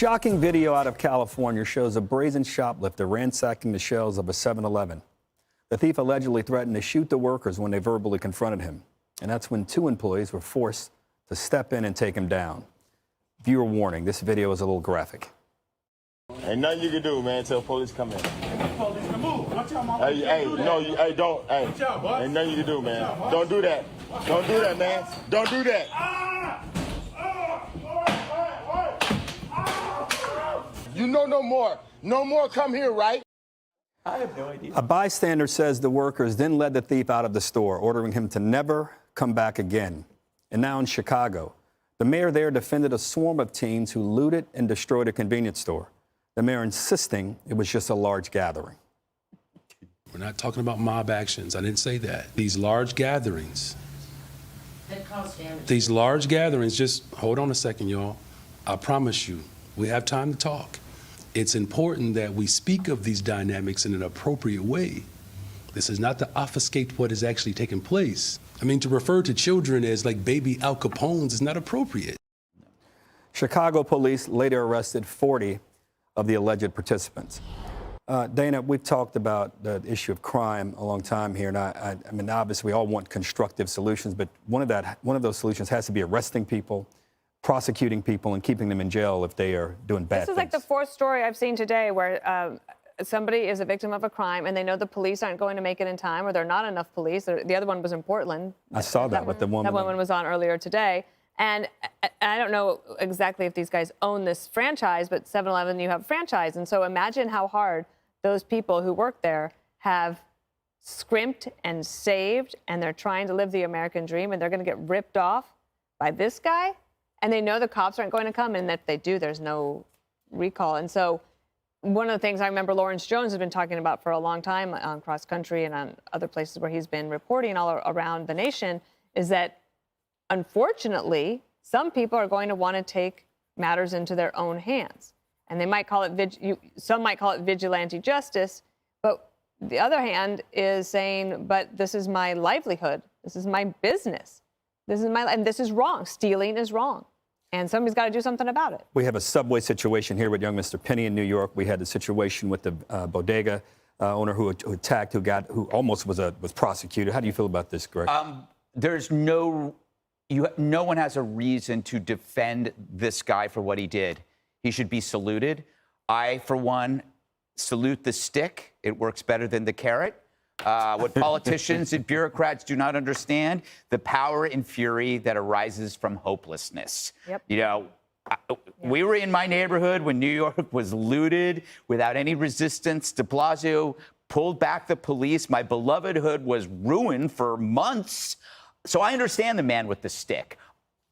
shocking video out of California shows a brazen shoplifter ransacking the shelves of a 7-Eleven. The thief allegedly threatened to shoot the workers when they verbally confronted him. And that's when 2 employees were forced to step in and take him down. Viewer warning, this video is a little graphic. Ain't nothing you can do, man, until police come in. Police can move. Watch out, mama. Don't. Hey, Watch out, boss. ain't nothing you can do, man. Don't do that. Don't do that, man. Don't do that. You know no more. No more come here, right? I have no idea. A bystander says the workers then led the thief out of the store, ordering him to never come back again. And now in Chicago, the mayor there defended a swarm of teens who looted and destroyed a convenience store. The mayor insisting it was just a large gathering. We're not talking about mob actions. I didn't say that. These large gatherings. These large gatherings, just hold on a second, y'all. I promise you, we have time to talk. It's important that we speak of these dynamics in an appropriate way. This is not to obfuscate what is actually taking place. I mean, to refer to children as like baby Al Capones is not appropriate. Chicago police later arrested 40 of the alleged participants. Dana, we've talked about the issue of crime a long time here, and I mean, obviously we all want constructive solutions, but one of those solutions has to be arresting people, prosecuting people, and keeping them in jail if they are doing bad things. This is like the 4th story I've seen today where somebody is a victim of a crime and they know the police aren't going to make it in time, or there are not enough police. The other one was in Portland. I saw that with the woman. That woman was on earlier today. And I don't know exactly if these guys own this franchise, but 7-Eleven, you have a franchise. And so imagine how hard those people who work there have scrimped and saved, and they're trying to live the American dream, and they're going to get ripped off by this guy. And they know the cops aren't going to come, and if they do, there's no recall. And so one of the things I remember Lawrence Jones has been talking about for a long time on Cross Country and on other places where he's been reporting all around the nation is that, unfortunately, some people are going to want to take matters into their own hands. And they might call it, some might call it vigilante justice, but the other hand is saying, but this is my livelihood. This is my business. And this is wrong. Stealing is wrong. And somebody's got to do something about it. We have a subway situation here with young Mr. Penny in New York. We had the situation with the bodega owner who attacked, who almost was prosecuted. How do you feel about this, Greg? There's no one has a reason to defend this guy for what he did. He should be saluted. I, for one, salute the stick. It works better than the carrot. What politicians and bureaucrats do not understand, the power and fury that arises from hopelessness. Yep. You know, we were in my neighborhood when New York was looted without any resistance. De Blasio pulled back the police. My beloved hood was ruined for months. So I understand the man with the stick.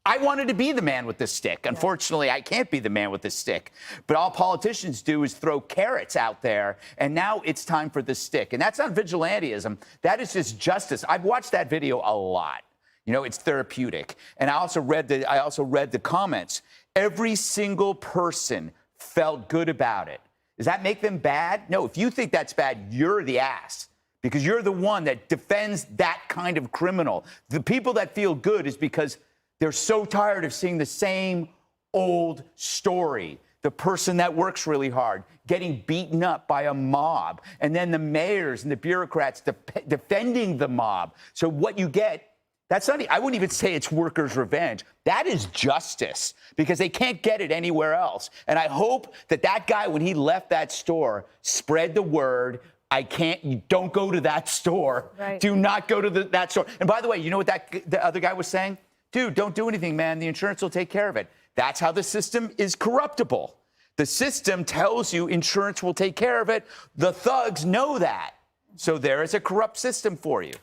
I wanted to be the man with the stick. Unfortunately, I can't be the man with the stick. But all politicians do is throw carrots out there, and now it's time for the stick. And that's not vigilantism. That is just justice. I've watched that video a lot. You know, it's therapeutic. And I also read the comments. Every single person felt good about it. Does that make them bad? No, if you think that's bad, you're the ass. Because you're the one that defends that kind of criminal. The people that feel good is because they're so tired of seeing the same old story. The person that works really hard getting beaten up by a mob, and then the mayors and the bureaucrats defending the mob. So what you get, that's not, I wouldn't even say it's workers' revenge. That is justice, because they can't get it anywhere else. And I hope that that guy, when he left that store, spread the word. You don't go to that store. Right. Do not go to that store. And by the way, you know what the other guy was saying? Dude, don't do anything, man. The insurance will take care of it. That's how the system is corruptible. The system tells you insurance will take care of it. The thugs know that. So there is a corrupt system for you.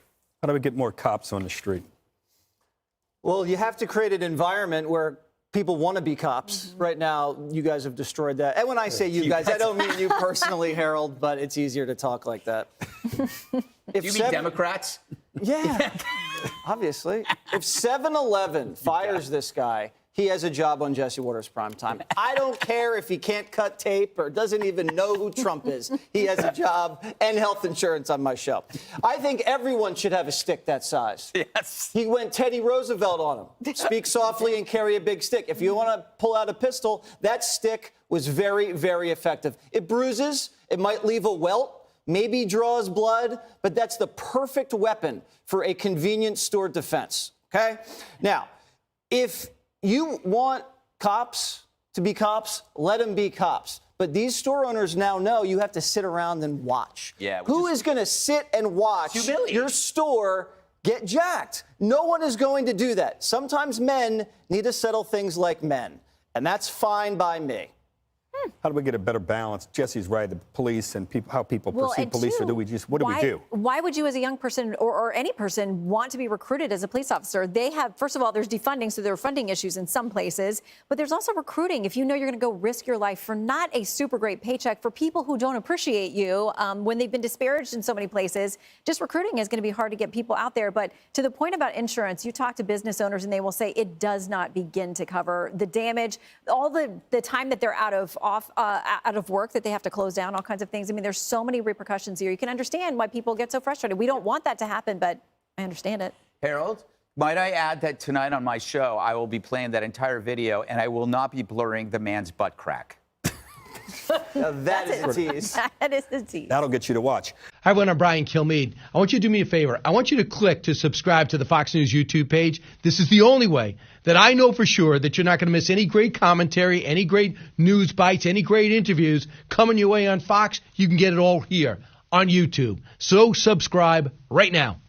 How do we get more cops on the street? Well, you have to create an environment where people want to be cops. Right now, you guys have destroyed that. And when I say you guys, I don't mean you personally, Harold, but it's easier to talk like that. Do you mean Democrats? Yeah, obviously. If 7-Eleven fires this guy, he has a job on Jesse Watters Primetime. I don't care if he can't cut tape or doesn't even know who Trump is. He has a job and health insurance on my show. I think everyone should have a stick that size. Yes. He went Teddy Roosevelt on him. Speak softly and carry a big stick. If you want to pull out a pistol, that stick was very, very effective. It bruises. It might leave a welt. Maybe draws blood. But that's the perfect weapon for a convenience store defense. Okay? Now, if you want cops to be cops, let them be cops. But these store owners now know you have to sit around and watch. Yeah, Who is going to sit and watch your store get jacked? No one is going to do that. Sometimes men need to settle things like men, and that's fine by me. How do we get a better balance? Jesse's right, the police and how people perceive police, or do we just, what do we do? Why would you as a young person or any person want to be recruited as a police officer? They have, first of all, there's defunding, so there are funding issues in some places, but there's also recruiting. If you know you're going to go risk your life for not a super great paycheck for people who don't appreciate you when they've been disparaged in so many places, just recruiting is going to be hard to get people out there. But to the point about insurance, you talk to business owners and they will say it does not begin to cover the damage, all the time that they're out of work, that they have to close down, all kinds of things. I mean, there's so many repercussions here. You can understand why people get so frustrated. We don't want that to happen, but I understand it. Harold, might I add that tonight on my show, I will be playing that entire video, and I will not be blurring the man's butt crack. Now that is a tease. That is the tease. That'll get you to watch. Hi, everyone. I'm Brian Kilmeade. I want you to do me a favor. I want you to click to subscribe to the Fox News YouTube page. This is the only way that I know for sure that you're not going to miss any great commentary, any great news bites, any great interviews coming your way on Fox. You can get it all here on YouTube. So subscribe right now.